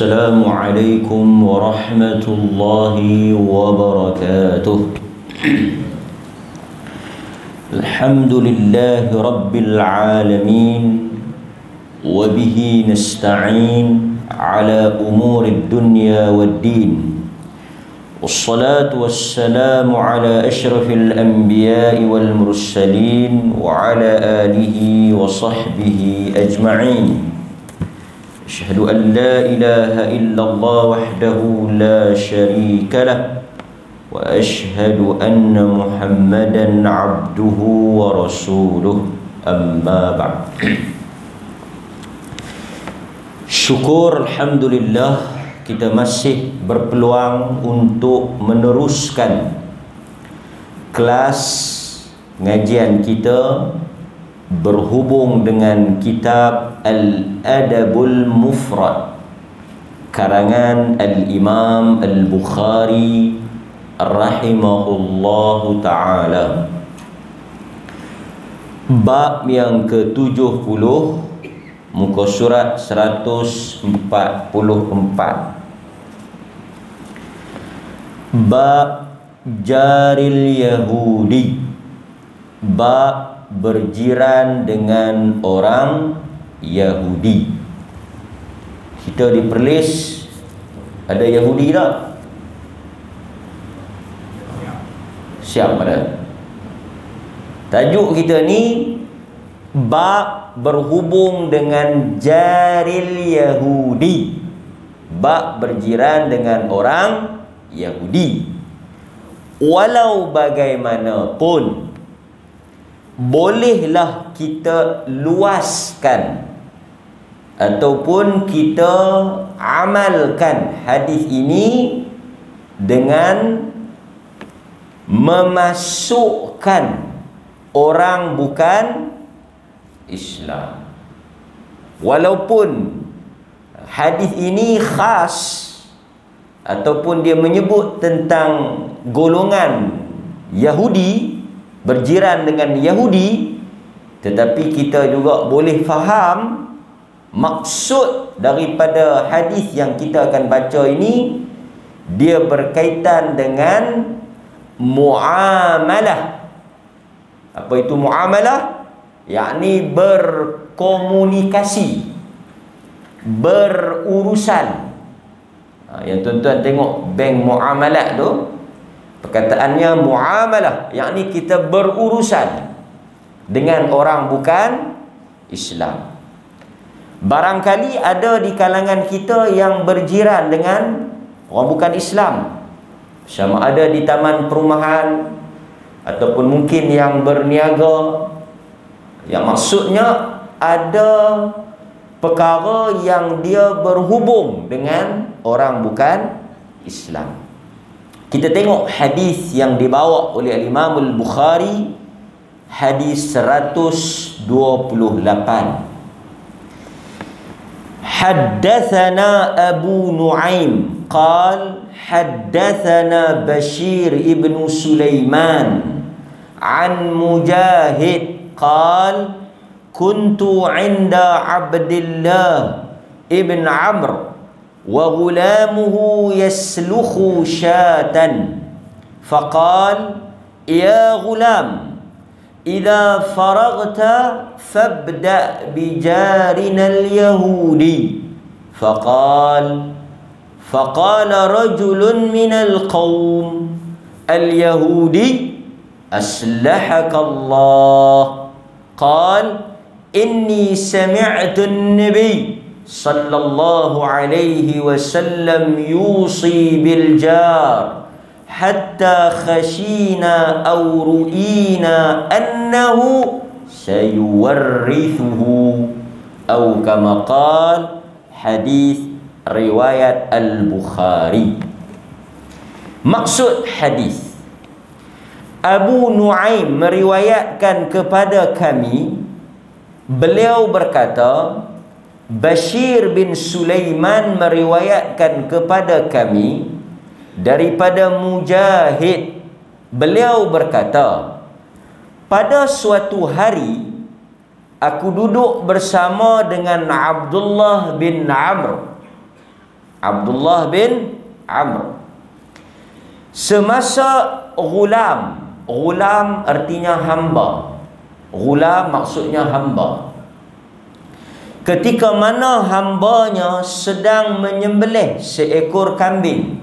السلام عليكم ورحمة الله وبركاته. الحمد لله رب العالمين، وبه نستعين على أمور الدنيا والدين، والصلاة والسلام على أشرف الأنبياء والمرسلين وعلى آله وصحبه أجمعين. أشهد أن لا إله إلا الله وحده لا شريك له، وأشهد أن محمدا عبده ورسوله، أما بعد. Syukur, alhamdulillah, kita masih berpeluang untuk meneruskan kelas ngajian kita berhubung dengan kitab Al-Adabul Mufrad karangan Al-Imam Al-Bukhari rahimahullahu ta'ala. Bab yang ke-70, muka surat 144. Bab jaril Yahudi, bab berjiran dengan orang Yahudi. Kita di Perlis ada Yahudi tak? Siap ada. Tajuk kita ni bab berhubung dengan jaril Yahudi, bab berjiran dengan orang Yahudi. Walau bagaimanapun, bolehlah kita luaskan ataupun kita amalkan hadis ini dengan memasukkan orang bukan Islam. Walaupun hadis ini khas ataupun dia menyebut tentang golongan Yahudi, berjiran dengan Yahudi, tetapi kita juga boleh faham maksud daripada hadis yang kita akan baca ini. Dia berkaitan dengan muamalah. Apa itu muamalah? Yakni berkomunikasi, berurusan. Yang tuan-tuan tengok bank muamalat tu, perkataannya muamalah, yakni kita berurusan dengan orang bukan Islam. Barangkali ada di kalangan kita yang berjiran dengan orang bukan Islam, sama ada di taman perumahan ataupun mungkin yang berniaga, yang maksudnya ada perkara yang dia berhubung dengan orang bukan Islam. Kita tengok hadis yang dibawa oleh Imam Al-Bukhari, hadis 128. Haddathana Abu Nu'aim qal haddathana Bashir ibn Sulaiman an Mujahid qal kuntu 'inda Abdullah ibn Amr وغلامه يسلخ شاة فقال يا غلام إذا فرغت فابدأ بجارنا اليهودي فقال رجل من القوم اليهودي أصلحك الله قال إني سمعت النبي صلى الله عليه وسلم يوصي بالجار حتى خشينا أو رؤينا أنه سيورثه أو كما قال. حديث رواية البخاري. Maksud hadis, Abu Nu'aim meriwayatkan kepada kami, beliau berkata, Bashir bin Sulaiman meriwayatkan kepada kami daripada Mujahid, beliau berkata, pada suatu hari aku duduk bersama dengan Abdullah bin Amr. Abdullah bin Amr. Semasa ghulam, ghulam artinya hamba, ghulam maksudnya hamba. Ketika mana hambanya sedang menyembelih seekor kambing,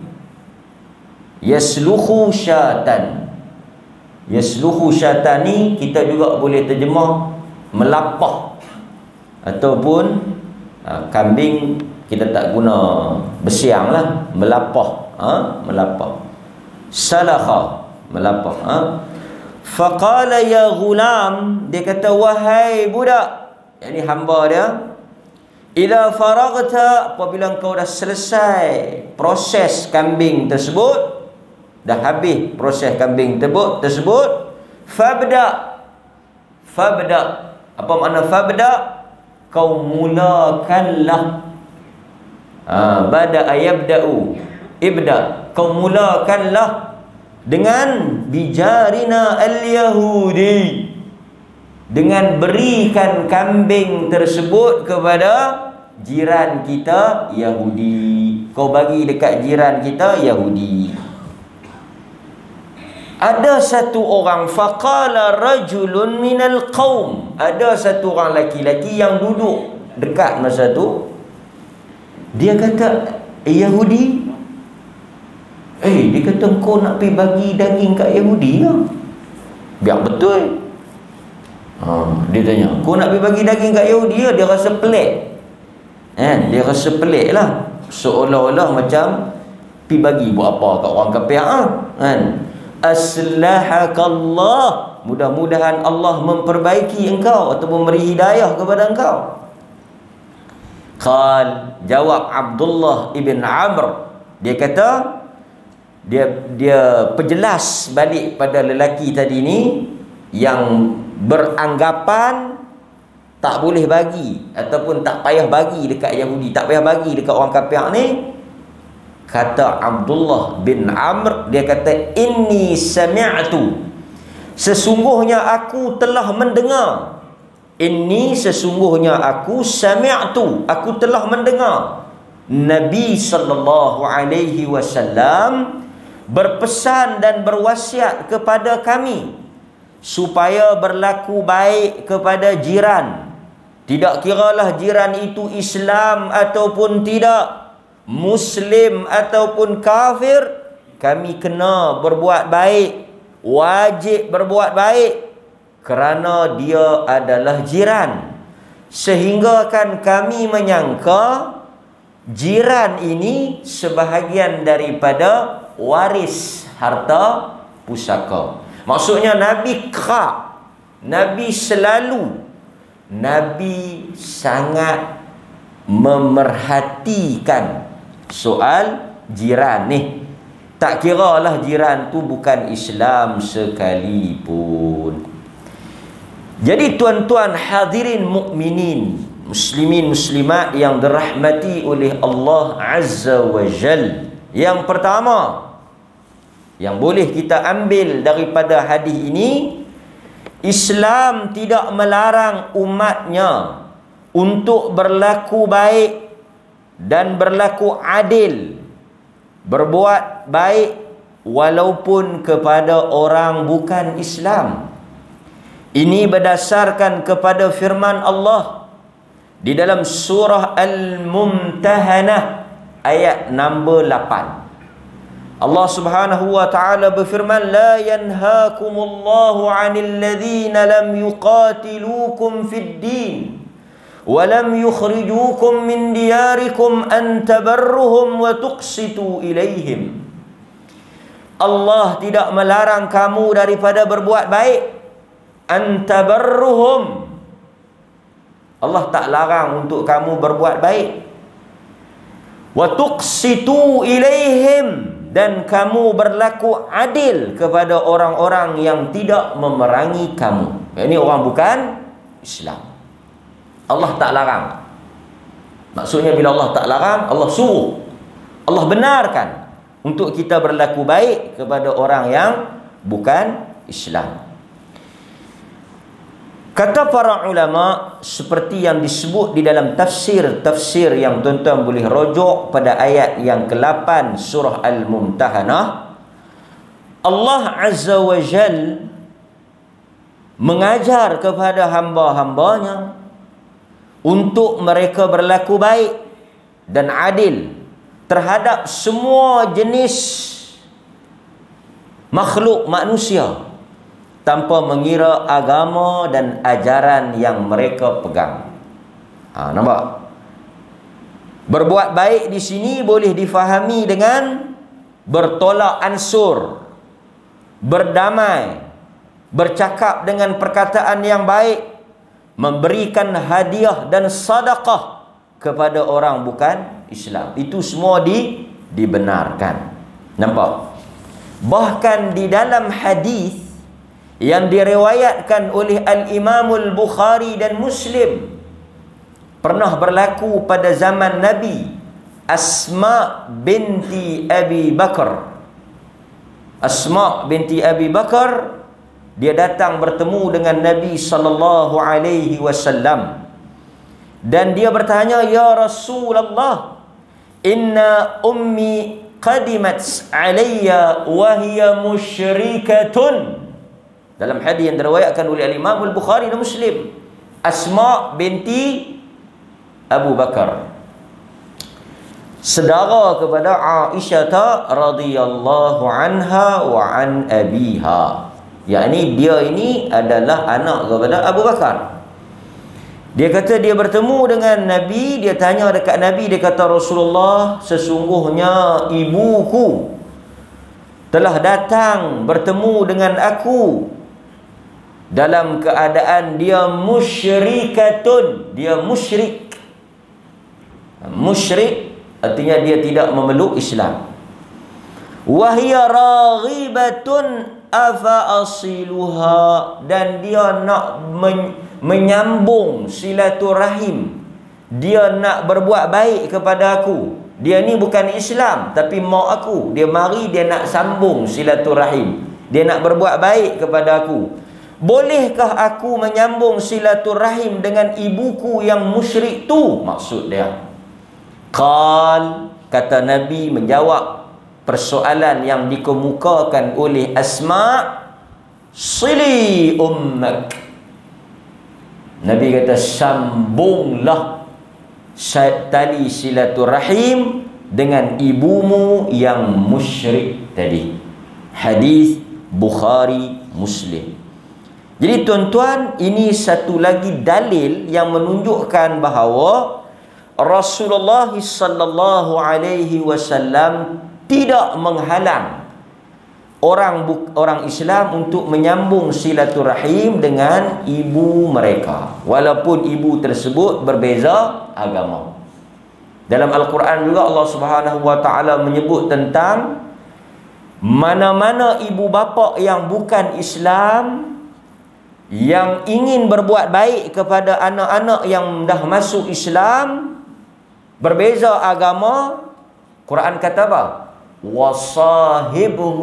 yasluhu syatan. Yasluhu syatan ni kita juga boleh terjemah melapah, ataupun kambing kita tak guna bersiang lah, melapah, melapah. Salakha, melapah. Faqala ya ghulam, dia kata wahai budak, ini hamba dia, idza faragta, apabila engkau dah selesai proses kambing tersebut, dah habis proses kambing tersebut, fabda. Apa makna fabda? Kau mulakanlah. Bada yabda'u, ibda, kau mulakanlah dengan bijarina al-yahudi, dengan berikan kambing tersebut kepada jiran kita Yahudi. Kau bagi dekat jiran kita Yahudi. Ada satu orang, faqala rajulun minal qaum, ada satu orang laki-laki yang duduk dekat masa tu, dia kata, Yahudi, dia kata kau nak pergi bagi daging kat Yahudi ke? Biar betul. Dia tanya, kau nak pergi bagi daging kat Yahudi ke? Dia rasa pelik. Dia rasa pelik lah, seolah-olah macam pergi bagi buat apa kat orang kafir. Aslahakallah, mudah-mudahan Allah memperbaiki engkau ataupun memberi hidayah kepada engkau. Qal, jawab Abdullah ibn Amr, dia kata, dia perjelas balik pada lelaki tadi ni yang beranggapan tak boleh bagi ataupun tak payah bagi dekat Yahudi, tak payah bagi dekat orang kafir ni. Kata Abdullah bin Amr, dia kata, inni sami'tu, sesungguhnya aku telah mendengar. Inni, sesungguhnya aku, sami'tu, aku telah mendengar Nabi sallallahu alaihi wasallam berpesan dan berwasiat kepada kami supaya berlaku baik kepada jiran. Tidak kiralah jiran itu Islam ataupun tidak, Muslim ataupun kafir, kami kena berbuat baik, wajib berbuat baik, kerana dia adalah jiran. Sehingga kan kami menyangka jiran ini sebahagian daripada waris harta pusaka. Maksudnya Nabi Nabi selalu, Nabi sangat memerhatikan soal jiran ni. Tak kiralah jiran tu bukan Islam sekalipun. Jadi tuan-tuan hadirin mukminin, muslimin muslimat yang dirahmati oleh Allah Azza wa Jal, yang pertama yang boleh kita ambil daripada hadis ini, Islam tidak melarang umatnya untuk berlaku baik dan berlaku adil, berbuat baik walaupun kepada orang bukan Islam. Ini berdasarkan kepada firman Allah di dalam surah Al-Mumtahanah ayat nombor 8. Allah Subhanahu wa taala berfirman, la yanhaakumullahu 'anil ladzina lam yuqatilukum fid din wa lam yukhrijukum min diyarikum an tabarruhum wa tuqsitu ilaihim. Allah tidak melarang kamu daripada berbuat baik. An tabarruhum, Allah tak larang untuk kamu berbuat baik. Wa tuqsitu ilaihim, dan kamu berlaku adil kepada orang-orang yang tidak memerangi kamu. Ini orang bukan Islam. Allah tak larang. Maksudnya bila Allah tak larang, Allah suruh, Allah benarkan untuk kita berlaku baik kepada orang yang bukan Islam. Kata para ulama, seperti yang disebut di dalam tafsir yang tuan-tuan boleh rujuk pada ayat yang ke-8 surah Al-Mumtahanah, Allah Azza wa Jal mengajar kepada hamba-hambanya untuk mereka berlaku baik dan adil terhadap semua jenis makhluk manusia, tanpa mengira agama dan ajaran yang mereka pegang. Nampak? Berbuat baik di sini boleh difahami dengan bertolak ansur, berdamai, bercakap dengan perkataan yang baik, memberikan hadiah dan sedekah kepada orang bukan Islam. Itu semua dibenarkan. Nampak? Bahkan di dalam hadis yang diriwayatkan oleh Al-Imamul Bukhari dan Muslim, pernah berlaku pada zaman Nabi, Asma binti Abi Bakar. Asma binti Abi Bakar, dia datang bertemu dengan Nabi sallallahu alaihi wasallam, dan dia bertanya, "Ya Rasulullah, inna ummi qadimat alayya wa hiya musyrikatun." Dalam hadis yang diriwayatkan oleh Imam Al-Bukhari dan Muslim, Asma binti Abu Bakar, saudara kepada Aisyah radhiyallahu anha wa an abiha, yakni dia ini adalah anak kepada Abu Bakar. Dia kata dia bertemu dengan Nabi, dia tanya dekat Nabi, dia kata, "Rasulullah, sesungguhnya ibuku telah datang bertemu dengan aku dalam keadaan dia musyrikatun." Dia musyrik. Musyrik artinya dia tidak memeluk Islam. "Wahia raghibatun afa asiluha." Dan dia nak menyambung silaturahim, dia nak berbuat baik kepada aku. Dia ni bukan Islam, tapi mak aku, dia mari dia nak sambung silaturahim, dia nak berbuat baik kepada aku. Bolehkah aku menyambung silaturahim dengan ibuku yang musyrik tu? Maksud dia. Kata Nabi menjawab persoalan yang dikemukakan oleh Asma, "Sili ummak." Nabi kata, sambunglah tali silaturahim dengan ibumu yang musyrik tadi. Hadis Bukhari Muslim. Jadi tuan-tuan, ini satu lagi dalil yang menunjukkan bahawa Rasulullah sallallahu alaihi wasallam tidak menghalang orang Islam untuk menyambung silaturahim dengan ibu mereka, walaupun ibu tersebut berbeza agama. Dalam Al-Quran juga Allah Subhanahu wa taala menyebut tentang mana-mana ibu bapa yang bukan Islam yang ingin berbuat baik kepada anak-anak yang dah masuk Islam, berbeza agama, Quran kata apa? "Wasahibhuma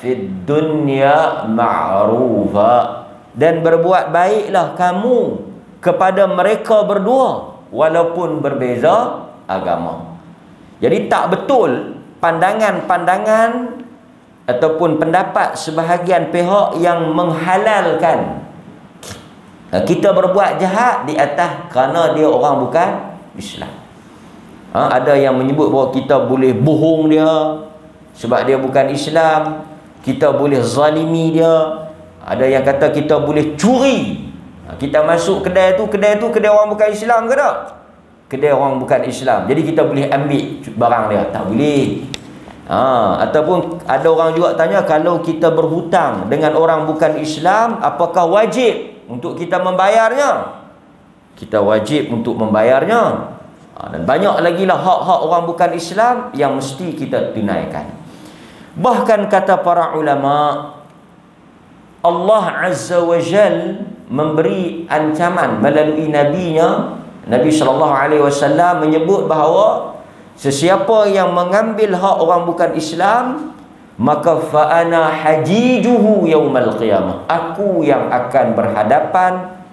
fid dunya ma'rufa." Dan berbuat baiklah kamu kepada mereka berdua walaupun berbeza agama. Jadi tak betul pandangan-pandangan ataupun pendapat sebahagian pihak yang menghalalkan kita berbuat jahat di atas kerana dia orang bukan Islam. Ada yang menyebut bahawa kita boleh bohong dia sebab dia bukan Islam, kita boleh zalimi dia. Ada yang kata kita boleh curi. Kita masuk kedai tu kedai orang bukan Islam ke tak? Kedai orang bukan Islam, jadi kita boleh ambil barang dia? Tak boleh. Ataupun ada orang juga tanya, kalau kita berhutang dengan orang bukan Islam, apakah wajib untuk kita membayarnya? Kita wajib untuk membayarnya. Dan banyak lagi lah hak-hak orang bukan Islam yang mesti kita tunaikan. Bahkan kata para ulama, Allah Azza wa Jal memberi ancaman melalui nabinya, Nabi SAW menyebut bahawa sesiapa yang mengambil hak orang bukan Islam, maka fa'ana hajijuhu yaumal qiyamah, aku yang akan berhadapan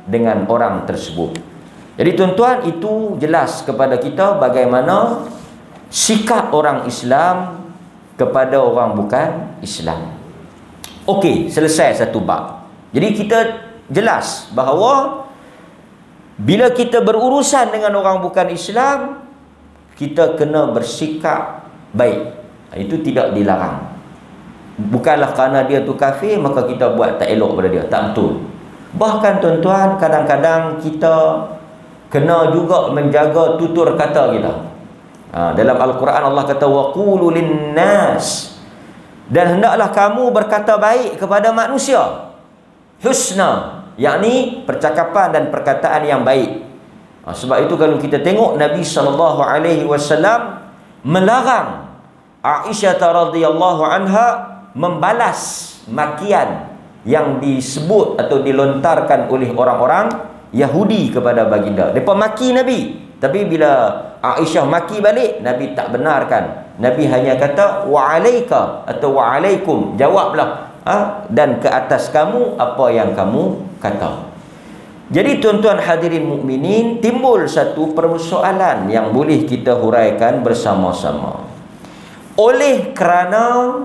dengan orang tersebut. Jadi tuan-tuan, itu jelas kepada kita bagaimana sikap orang Islam kepada orang bukan Islam. Okey, selesai satu bab. Jadi kita jelas bahawa bila kita berurusan dengan orang bukan Islam, kita kena bersikap baik. Itu tidak dilarang. Bukanlah kerana dia tu kafir maka kita buat tak elok pada dia. Tak betul. Bahkan tuan-tuan, kadang-kadang kita kena juga menjaga tutur kata kita. Dalam Al-Quran Allah kata waqulu linnas, dan hendaklah kamu berkata baik kepada manusia. Husna, yakni percakapan dan perkataan yang baik. Sebab itu kalau kita tengok Nabi SAW melarang Aisyah radhiyallahu anha membalas makian yang disebut atau dilontarkan oleh orang-orang Yahudi kepada baginda. Mereka maki Nabi, tapi bila Aisyah maki balik, Nabi tak benarkan. Nabi hanya kata wa'alaika atau wa'alaikum, jawablah dan ke atas kamu apa yang kamu kata. Jadi tuan-tuan hadirin mukminin, timbul satu persoalan yang boleh kita huraikan bersama-sama. Oleh kerana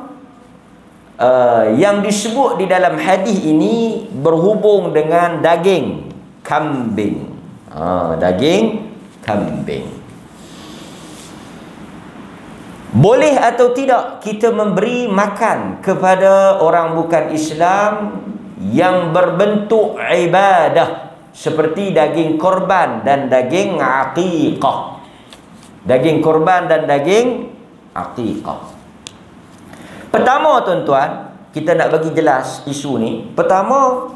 yang disebut di dalam hadis ini berhubung dengan daging kambing. Daging kambing. Boleh atau tidak kita memberi makan kepada orang bukan Islam yang berbentuk ibadah, seperti daging korban dan daging aqiqah. Daging korban dan daging aqiqah. Pertama tuan-tuan, kita nak bagi jelas isu ni. Pertama,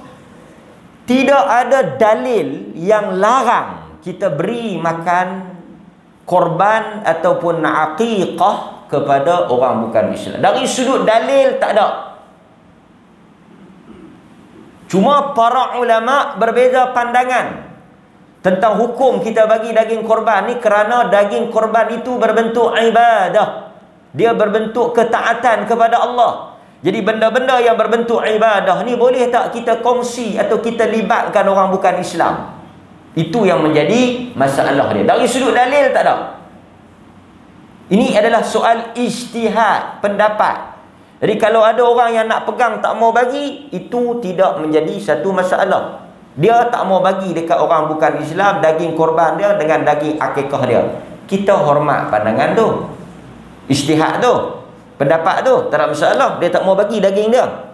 tidak ada dalil yang larang kita beri makan korban ataupun aqiqah kepada orang bukan Islam. Dari sudut dalil tak ada. Cuma para ulama berbeza pandangan tentang hukum kita bagi daging korban ni, kerana daging korban itu berbentuk ibadah. Dia berbentuk ketaatan kepada Allah. Jadi benda-benda yang berbentuk ibadah ni boleh tak kita kongsi atau kita libatkan orang bukan Islam? Itu yang menjadi masalah dia. Dari sudut dalil tak ada. Ini adalah soal ijtihad, pendapat. Jadi kalau ada orang yang nak pegang tak mau bagi, itu tidak menjadi satu masalah. Dia tak mau bagi dekat orang bukan Islam daging korban dia dengan daging akikah dia. Kita hormat pandangan tu, ijtihad tu, pendapat tu, tak ada masalah. Dia tak mau bagi daging dia.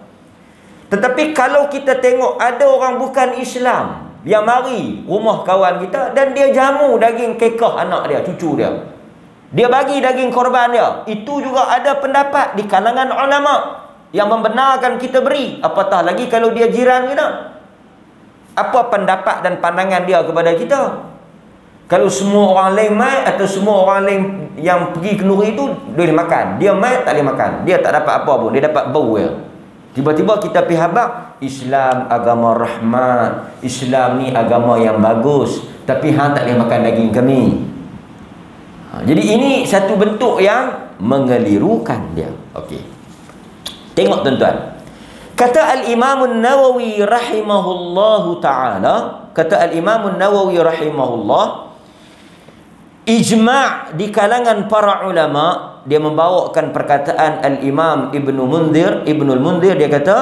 Tetapi kalau kita tengok ada orang bukan Islam yang mari rumah kawan kita dan dia jamu daging kekah anak dia, cucu dia, dia bagi daging korban dia, itu juga ada pendapat di kalangan ulama yang membenarkan kita beri. Apatah lagi kalau dia jiran kita. Apa pendapat dan pandangan dia kepada kita? Kalau semua orang lain mai atau semua orang lain yang pergi kenduri itu boleh makan, dia mai tak boleh makan, dia tak dapat apa pun, dia dapat bau je. Tiba-tiba kita pergi habaq, Islam agama rahmat, Islam ni agama yang bagus, tapi hang tak boleh makan daging kami. Jadi ini satu bentuk yang mengelirukan dia. Okey. Tengok tuan-tuan. Kata Al-Imam An-Nawawi rahimahullahu ta'ala, kata Al-Imam An-Nawawi rahimahullah, ijma' di kalangan para ulama, dia membawakan perkataan Al-Imam Ibnul Munzir, dia kata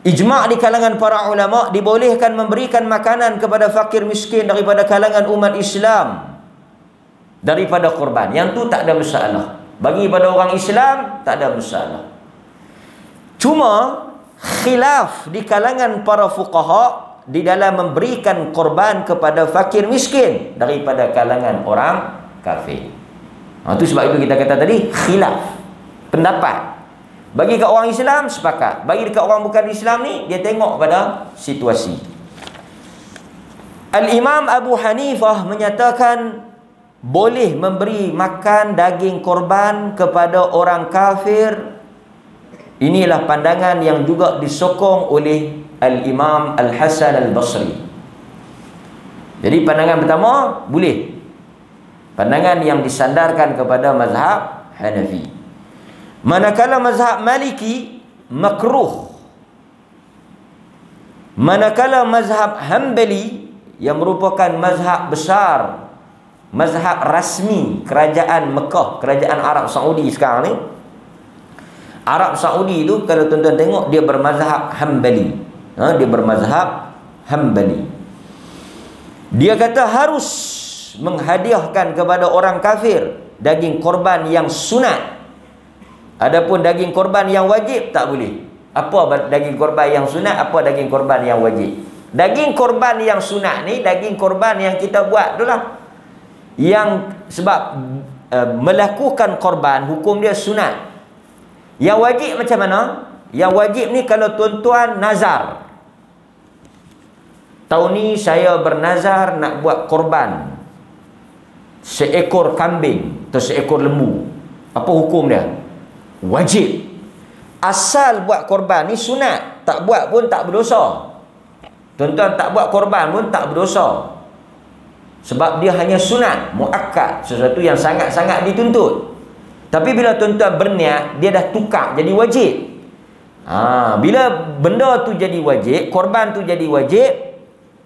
ijma' di kalangan para ulama dibolehkan memberikan makanan kepada fakir miskin daripada kalangan umat Islam daripada korban. Yang tu tak ada masalah. Bagi pada orang Islam tak ada masalah. Cuma khilaf di kalangan para fuqaha di dalam memberikan korban kepada fakir miskin daripada kalangan orang kafir. Itu sebab itu kita kata tadi khilaf, pendapat. Bagi kat orang Islam sepakat, bagi dekat orang bukan Islam ni dia tengok pada situasi. Al-Imam Abu Hanifah menyatakan boleh memberi makan daging korban kepada orang kafir. Inilah pandangan yang juga disokong oleh Al-Imam Al-Hasan Al-Basri. Jadi pandangan pertama boleh. Pandangan yang disandarkan kepada mazhab Hanafi. Manakala mazhab Maliki makruh. Manakala mazhab Hanbali yang merupakan mazhab besar, mazhab rasmi kerajaan Mekah, kerajaan Arab Saudi sekarang ni. Arab Saudi tu kalau tuan-tuan tengok, dia bermazhab Hanbali. Dia bermazhab Hanbali. Dia kata harus menghadiahkan kepada orang kafir daging korban yang sunat. Adapun daging korban yang wajib tak boleh. Apa daging korban yang sunat, apa daging korban yang wajib? Daging korban yang sunat ni daging korban yang kita buat itulah. Yang sebab melakukan korban hukum dia sunat. Yang wajib macam mana? Yang wajib ni kalau tuan-tuan nazar, tahun ni saya bernazar nak buat korban seekor kambing atau seekor lembu. Apa hukum dia? Wajib. Asal buat korban ni sunat, tak buat pun tak berdosa. Tuan-tuan tak buat korban pun tak berdosa. Sebab dia hanya sunat, muakkad, sesuatu yang sangat-sangat dituntut. Tapi bila tuan-tuan berniat, dia dah tukar jadi wajib. Bila benda tu jadi wajib, korban tu jadi wajib,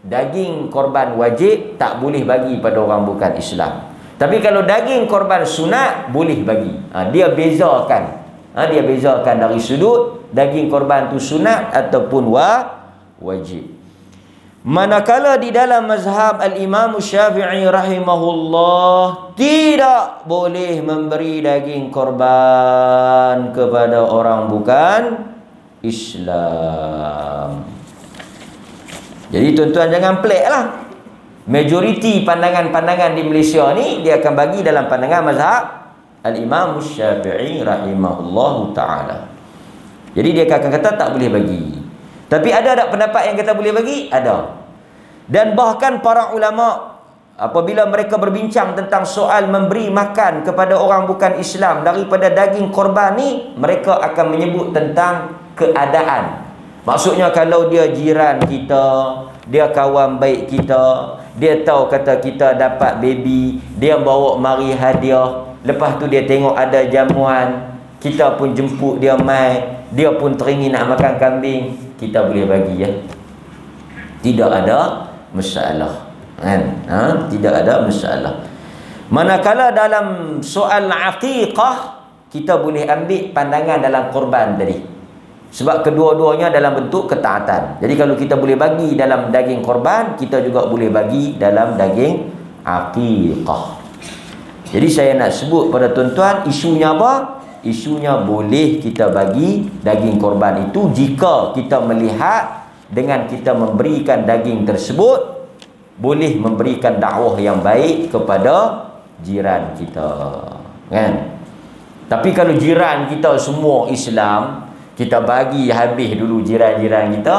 daging korban wajib tak boleh bagi pada orang bukan Islam. Tapi kalau daging korban sunat, boleh bagi. Dia bezakan. Dia bezakan dari sudut daging korban tu sunat ataupun wajib. Manakala di dalam mazhab al-Imam Syafi'i rahimahullah tidak boleh memberi daging korban kepada orang bukan Islam. Jadi tuan-tuan jangan pelik lah. Majoriti pandangan-pandangan di Malaysia ni dia akan bagi dalam pandangan mazhab al-Imam Syafi'i rahimahullahu ta'ala. Jadi dia akan kata tak boleh bagi. Tapi ada tak pendapat yang kata boleh bagi? Ada. Dan bahkan para ulama apabila mereka berbincang tentang soal memberi makan kepada orang bukan Islam daripada daging korban ni, mereka akan menyebut tentang keadaan. Maksudnya kalau dia jiran kita, dia kawan baik kita, dia tahu kata kita dapat baby, dia bawa mari hadiah, lepas tu dia tengok ada jamuan, kita pun jemput dia mai, dia pun teringin nak makan kambing, kita boleh bagi ya. Tidak ada masalah. Kan? Tidak ada masalah. Manakala dalam soal aqiqah, kita boleh ambil pandangan dalam korban tadi. Sebab kedua-duanya dalam bentuk ketaatan. Jadi kalau kita boleh bagi dalam daging korban, kita juga boleh bagi dalam daging aqiqah. Jadi saya nak sebut pada tuan-tuan, isunya apa? Isunya boleh kita bagi daging korban itu jika kita melihat dengan kita memberikan daging tersebut boleh memberikan dakwah yang baik kepada jiran kita, kan? Tapi kalau jiran kita semua Islam, kita bagi habis dulu jiran-jiran kita,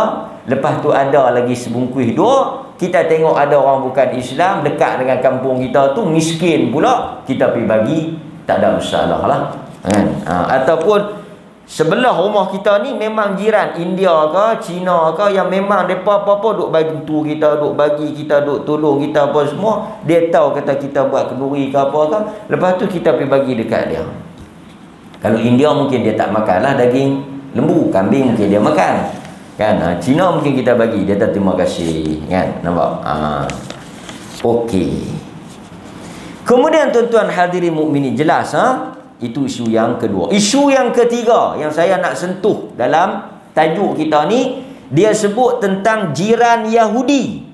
lepas tu ada lagi sebungkus dua, kita tengok ada orang bukan Islam dekat dengan kampung kita tu, miskin pula, kita pergi bagi, tak ada masalah lah, kan? Ataupun sebelah rumah kita ni memang jiran India ke Cina ke yang memang mereka apa-apa duk bantu kita, duk bagi kita, duk tolong kita apa semua, dia tahu kata kita buat kenduri ke apa ke, lepas tu kita pergi bagi dekat dia. Kalau India mungkin dia tak makan lah daging lembu, kambing mungkin dia makan, kan? Cina mungkin kita bagi, dia tak terima kasih, kan? Nampak? Okey. Kemudian tuan-tuan hadirin mukminin, jelas itu isu yang kedua. Isu yang ketiga yang saya nak sentuh dalam tajuk kita ni, dia sebut tentang jiran Yahudi.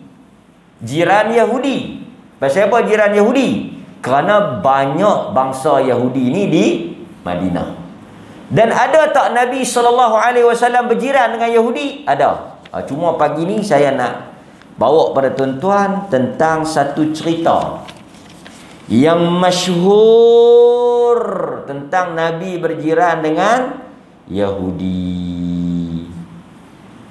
Jiran Yahudi. Pasal apa jiran Yahudi? Kerana banyak bangsa Yahudi ni di Madinah. Dan ada tak Nabi SAW berjiran dengan Yahudi? Ada. Cuma pagi ni saya nak bawa pada tuan-tuan tentang satu cerita yang masyhur tentang Nabi berjiran dengan Yahudi.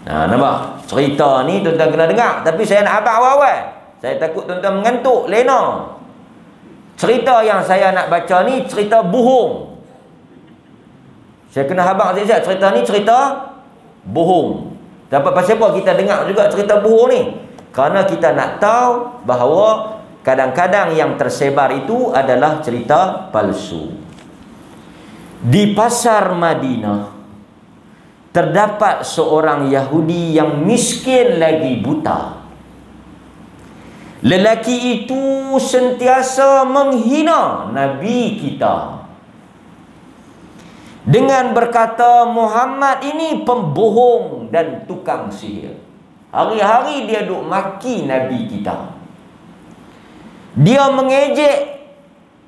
Nampak? Cerita ni tuan-tuan kena dengar. Tapi saya nak abang awal-awal. Saya takut tuan-tuan mengantuk, lena. Cerita yang saya nak baca ni cerita bohong. Saya kena habaq sekejap, cerita ni cerita bohong. Dapat pasal apa kita dengar juga cerita bohong ni? Kerana kita nak tahu bahawa kadang-kadang yang tersebar itu adalah cerita palsu. Di pasar Madinah, terdapat seorang Yahudi yang miskin lagi buta. Lelaki itu sentiasa menghina Nabi kita dengan berkata, Muhammad ini pembohong dan tukang sihir. Hari-hari dia duk maki Nabi kita. Dia mengejek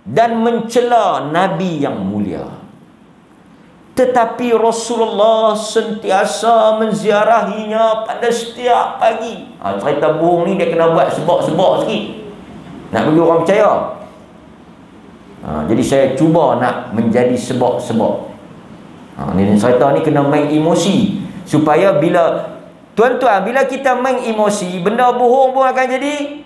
dan mencela Nabi yang mulia. Tetapi Rasulullah sentiasa menziarahinya pada setiap pagi. Cerita bohong ni dia kena buat sebab-sebab sikit, nak bagi orang percaya. Jadi saya cuba nak menjadi sebab-sebab. Ni cerita ni kena main emosi, supaya bila tuan-tuan, bila kita main emosi, benda bohong pun akan jadi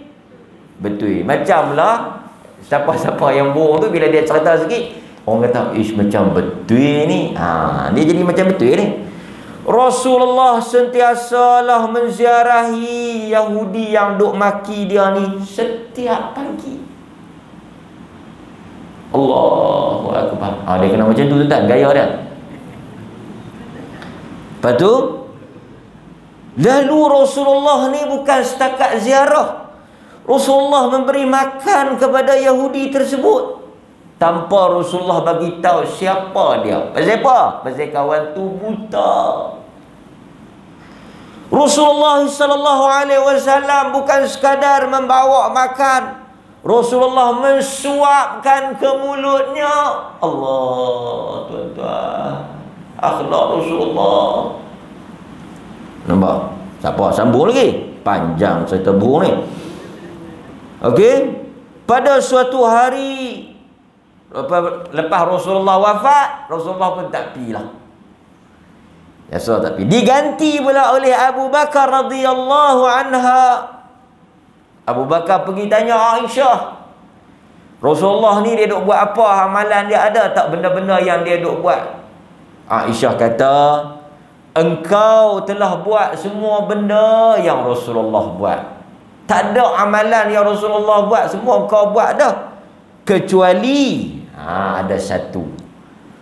betul. Macamlah siapa-siapa yang bohong tu, bila dia cerita sikit, orang kata, ish, macam betul ni. Dia jadi macam betul ni. Rasulullah sentiasalah menziarahi Yahudi yang duk maki dia ni setiap pagi. Allahu Akbar. Dia kena macam tu tuan, gaya dia. Lepas tu, lalu Rasulullah ni bukan setakat ziarah, Rasulullah memberi makan kepada Yahudi tersebut tanpa Rasulullah bagi tahu siapa dia. Pasal apa? Pasal kawan tu buta. Rasulullah sallallahu alaihi wasallam bukan sekadar membawa makan, Rasulullah mensuapkan ke mulutnya. Allah, tuan-tuan, akhlak Rasulullah. Nampak? Siapa sambung lagi? Panjang cerita burung ni. Okey, pada suatu hari lepas Rasulullah wafat, Rasulullah pun tak pi lah. Biasa tak pi. Diganti pula oleh Abu Bakar radhiyallahu anha. Abu Bakar pergi tanya Aisyah, Rasulullah ni dia duk buat apa? Amalan dia ada tak benda-benda yang dia duk buat? Aisyah kata, engkau telah buat semua benda yang Rasulullah buat. Tak ada amalan yang Rasulullah buat, semua engkau buat dah, kecuali ada satu.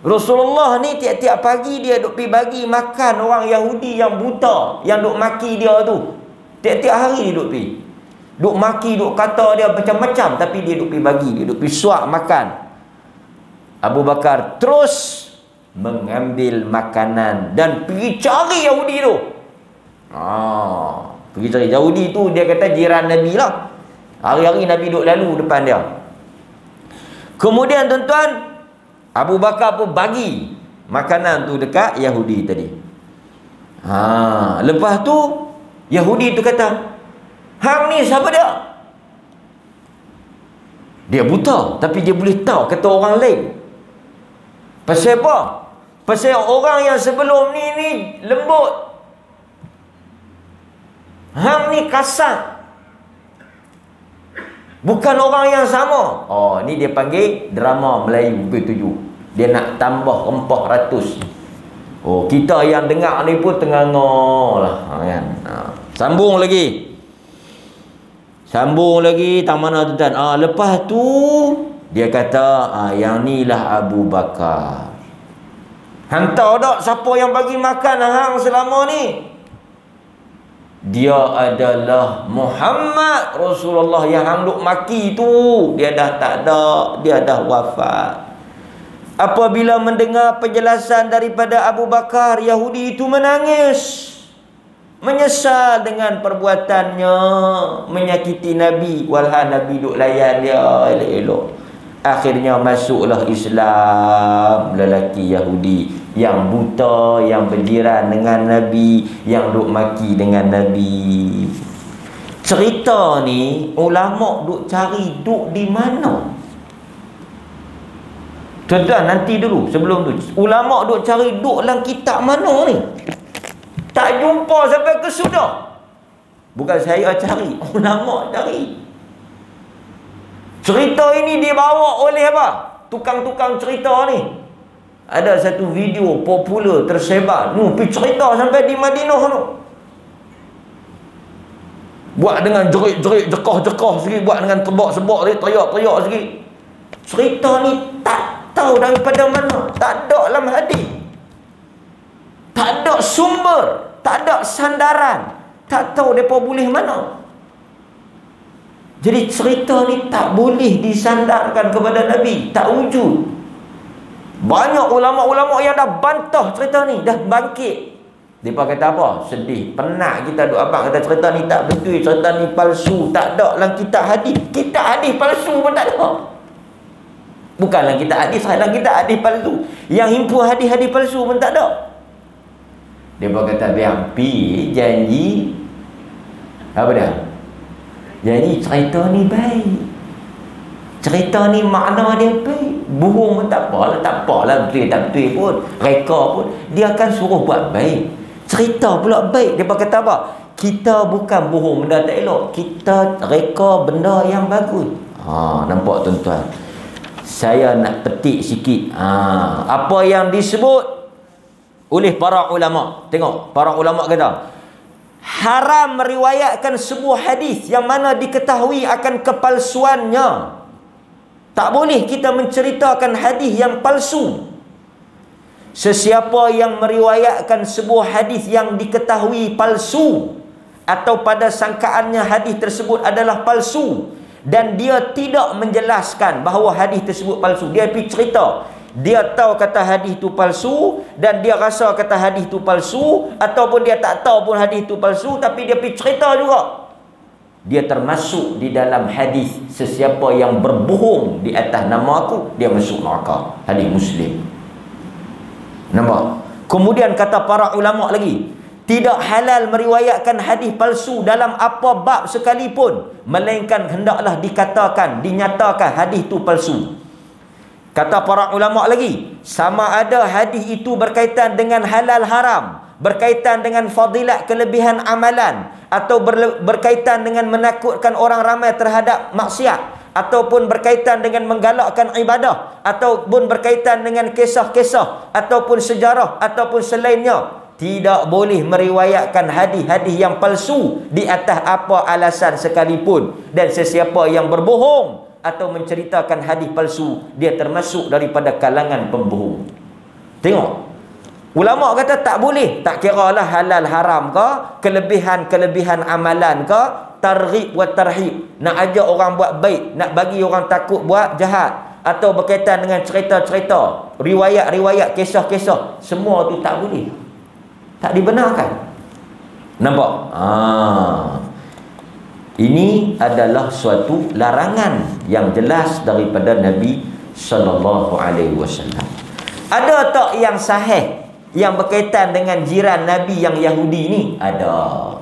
Rasulullah ni tiap-tiap pagi dia duk pergi bagi makan orang Yahudi yang buta, yang duk maki dia tu. Tiap-tiap hari dia duk pergi, duk maki, duk kata dia macam-macam, tapi dia duk pergi bagi, dia duk pergi suap makan. Abu Bakar terus mengambil makanan dan pergi cari Yahudi tu. Pergi cari Yahudi tu, dia kata jiran Nabi lah. Hari-hari Nabi duk lalu depan dia. Kemudian tuan-tuan, Abu Bakar pun bagi makanan tu dekat Yahudi tadi. Lepas tu Yahudi tu kata, hang ni siapa dia? Dia buta, tapi dia boleh tahu kata orang lain. Pasal apa? Pasal orang yang sebelum ni lembut, hang ni kasar, bukan orang yang sama. Ni dia panggil drama Melayu B7. Dia nak tambah rempah ratus. Kita yang dengar ni pun tengah-tengah lah kan. Sambung lagi. Tak mana tuan. Lepas tu dia kata, yang ni lah Abu Bakar. Hang tahu tak siapa yang bagi makan hang selama ni? Dia adalah Muhammad Rasulullah yang hang duk maki tu. Dia dah tak ada, dia dah wafat. Apabila mendengar penjelasan daripada Abu Bakar, Yahudi itu menangis, menyesal dengan perbuatannya, menyakiti Nabi. Walhal Nabi duk layan dia elok-elok. Akhirnya masuklah Islam lelaki Yahudi yang buta, yang berjiran dengan Nabi, yang duk maki dengan Nabi. Cerita ni ulama duk cari duk di mana? Tuan-tuan, nanti dulu sebelum tu, ulama duk cari duk dalam kitab mana ni? Tak jumpa sampai ke sudah. Bukan saya cari, ulama cari. Cerita ini dibawa oleh apa? Tukang-tukang cerita ni. Ada satu video popular tersebar, pergi cerita sampai di Madinah tu. Buat dengan jerit-jerit, jekah-jekah sikit, buat dengan tebak-sebak, teriak-teriak sikit. Cerita ni tak tahu daripada mana, tak ada dalam hadis, tak ada sumber, tak ada sandaran, tak tahu mereka boleh mana. Jadi cerita ni tak boleh disandarkan kepada Nabi, tak wujud. Banyak ulama-ulama yang dah bantah cerita ni, dah bangkit. Mereka kata apa? Sedih, penat kita duk abang kata cerita ni tak betul, cerita ni palsu, tak ada dalam kitab hadis. Kitab hadis palsu pun tak ada. Bukanlah kitab hadis, dalam kitab hadis palsu. Yang himpun hadis-hadis palsu pun tak ada. Mereka kata biar pi janji apa dia? Jadi cerita ni baik, cerita ni makna dia baik. Bohong pun tak apalah betul tak betul pun, reka pun dia akan suruh buat baik. Cerita pula baik. Dia kata apa? Kita bukan bohong benda tak elok, kita reka benda yang bagus. Nampak tuan-tuan, saya nak petik sikit apa yang disebut oleh para ulama. Tengok, para ulama kata haram meriwayatkan sebuah hadis yang mana diketahui akan kepalsuannya. Tak boleh kita menceritakan hadis yang palsu. Sesiapa yang meriwayatkan sebuah hadis yang diketahui palsu atau pada sangkaannya hadis tersebut adalah palsu dan dia tidak menjelaskan bahawa hadis tersebut palsu, dia pergi cerita, dia tahu kata hadis itu palsu dan dia rasa kata hadis itu palsu, ataupun dia tak tahu pun hadis itu palsu tapi dia pergi cerita juga, dia termasuk di dalam hadis sesiapa yang berbohong di atas nama aku, dia masuk neraka. Hadis Muslim. Nampak? Kemudian kata para ulama lagi, tidak halal meriwayatkan hadis palsu dalam apa bab sekalipun, melainkan hendaklah dikatakan, dinyatakan hadis itu palsu. Kata para ulama lagi, sama ada hadis itu berkaitan dengan halal haram, berkaitan dengan fadilat kelebihan amalan, atau berkaitan dengan menakutkan orang ramai terhadap maksiat, ataupun berkaitan dengan menggalakkan ibadah, ataupun berkaitan dengan kisah-kisah, ataupun sejarah, ataupun selainnya, tidak boleh meriwayatkan hadis-hadis yang palsu di atas apa alasan sekalipun. Dan sesiapa yang berbohong atau menceritakan hadis palsu, dia termasuk daripada kalangan pembohong. Tengok, ulama kata tak boleh, tak kira lah halal haram ke, kelebihan-kelebihan amalan ke, targhib wa tarhib, nak ajak orang buat baik, nak bagi orang takut buat jahat, atau berkaitan dengan cerita-cerita, riwayat-riwayat, kisah-kisah, semua tu tak boleh, tak dibenarkan. Nampak? Ini adalah suatu larangan yang jelas daripada Nabi sallallahu alaihi wasallam. Ada tak yang sahih yang berkaitan dengan jiran Nabi yang Yahudi ni? Ada.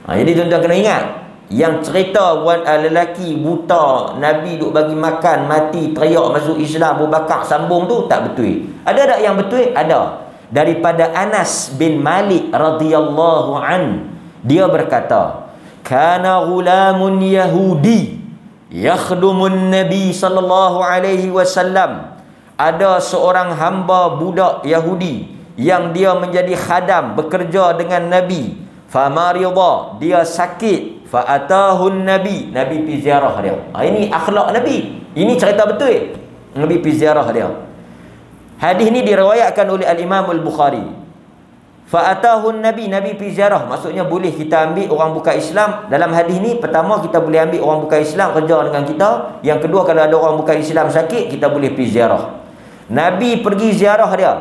Jadi tuan-tuan kena ingat, yang cerita lelaki buta Nabi duk bagi makan, mati, teriak masuk Islam, Abu Bakar sambung tu, tak betul. Ada tak yang betul? Ada. Daripada Anas bin Malik radhiyallahu an, dia berkata, kana ghulamun Yahudi yakhdumun Nabi sallallahu alaihi wasallam. Ada seorang hamba budak Yahudi yang dia menjadi khadam, bekerja dengan Nabi. Famarida, dia sakit, faatahun Nabi, Nabi pergi ziarah dia. Ini akhlak Nabi, ini cerita betul. Nabi pergi ziarah dia. Hadis ni diriwayatkan oleh Al-Imam Al-Bukhari. Fa'atahun Nabi, Nabi pergi ziarah. Maksudnya boleh kita ambil orang bukan Islam. Dalam hadis ni, pertama kita boleh ambil orang bukan Islam kerja dengan kita. Yang kedua, kalau ada orang bukan Islam sakit, kita boleh pergi ziarah. Nabi pergi ziarah dia.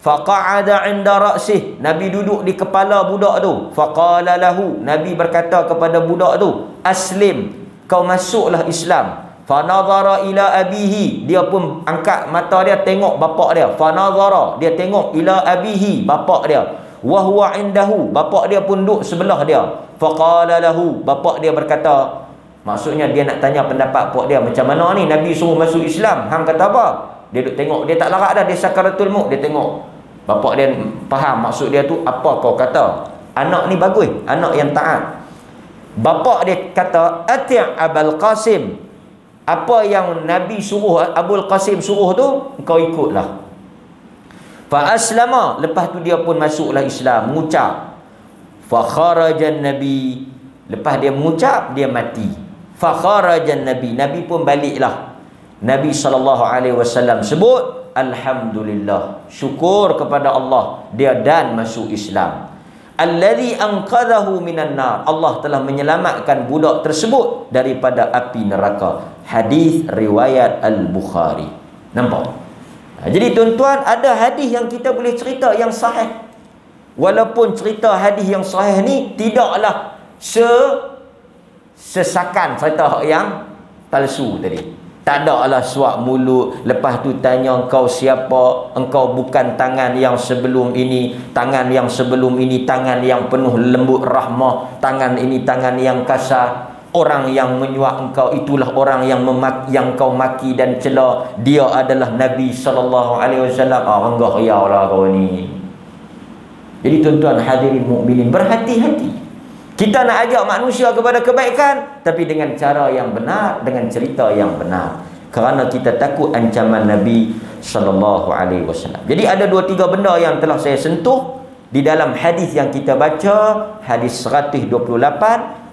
Faqa'ada 'inda ra'sih, Nabi duduk di kepala budak tu. Faqala lahu, Nabi berkata kepada budak tu, aslim, kau masuklah Islam. Fanadhara ila abihi, dia pun angkat mata dia tengok bapak dia. Fanadhara, dia tengok ila abihi, bapak dia. Wa huwa indahu, bapak dia pun duduk sebelah dia. Faqala lahu, bapak dia berkata, maksudnya dia nak tanya pendapat pak dia, macam mana ni Nabi suruh masuk Islam, hang kata apa? Dia duduk tengok, dia tak larat dah, dia sakaratul maut, dia tengok. Bapak dia faham maksud dia tu, apa kau kata? Anak ni bagus, anak yang taat. Bapak dia kata, ati' Abul Qasim, apa yang Nabi suruh, Abul Qasim suruh tu, kau ikutlah. Fa aslama, lepas tu dia pun masuklah Islam, mengucap. Fa kharajan Nabi, lepas dia mengucap, dia mati. Fa kharajan Nabi, Nabi pun baliklah. Nabi SAW sebut, alhamdulillah, syukur kepada Allah, dia dan masuk Islam. Alladzi anqadhahu minan nar, Allah telah menyelamatkan budak tersebut daripada api neraka. Hadis riwayat Al-Bukhari. Nampak? Jadi tuan-tuan, ada hadis yang kita boleh cerita yang sahih. Walaupun cerita hadis yang sahih ni tidaklah sesakan cerita yang palsu tadi. Tak ada lah suak mulut, lepas tu tanya engkau siapa, engkau bukan tangan yang sebelum ini, tangan yang sebelum ini tangan yang penuh lembut rahmah, tangan ini tangan yang kasar, orang yang menyuak engkau itulah orang yang yang kau maki dan cela, dia adalah Nabi SAW. Renggah riaulah kau ni. Jadi tuan-tuan hadirin mukminin, berhati-hati. Kita nak ajak manusia kepada kebaikan, tapi dengan cara yang benar, dengan cerita yang benar. Kerana kita takut ancaman Nabi SAW. Jadi ada 2-3 benda yang telah saya sentuh di dalam hadis yang kita baca, hadis 128.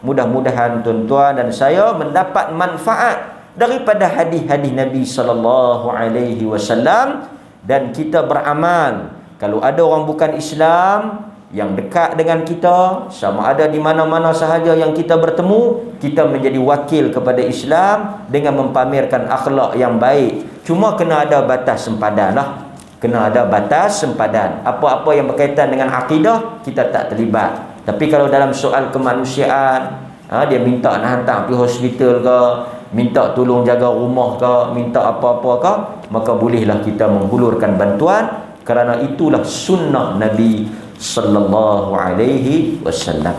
Mudah-mudahan tuan-tuan dan saya mendapat manfaat daripada hadis-hadis Nabi SAW, dan kita beramal. Kalau ada orang bukan Islam yang dekat dengan kita, sama ada di mana-mana sahaja yang kita bertemu, kita menjadi wakil kepada Islam dengan mempamerkan akhlak yang baik. Cuma kena ada batas sempadan lah. Kena ada batas sempadan. Apa-apa yang berkaitan dengan akidah, kita tak terlibat. Tapi kalau dalam soal kemanusiaan, dia minta nak hantar pergi hospital ke, minta tolong jaga rumah ke, minta apa-apa ke, maka bolehlah kita menghulurkan bantuan, kerana itulah sunnah Nabi sallallahu alaihi wasallam.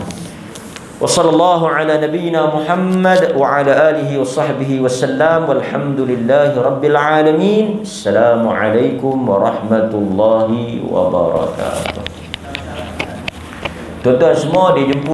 Wa sallallahu ala nabiyyina Muhammad wa ala alihi wa sahbihi wasallam, walhamdulillahi rabbil alamin. Assalamualaikum warahmatullahi wabarakatuh. Tuan-tuan semua dijemput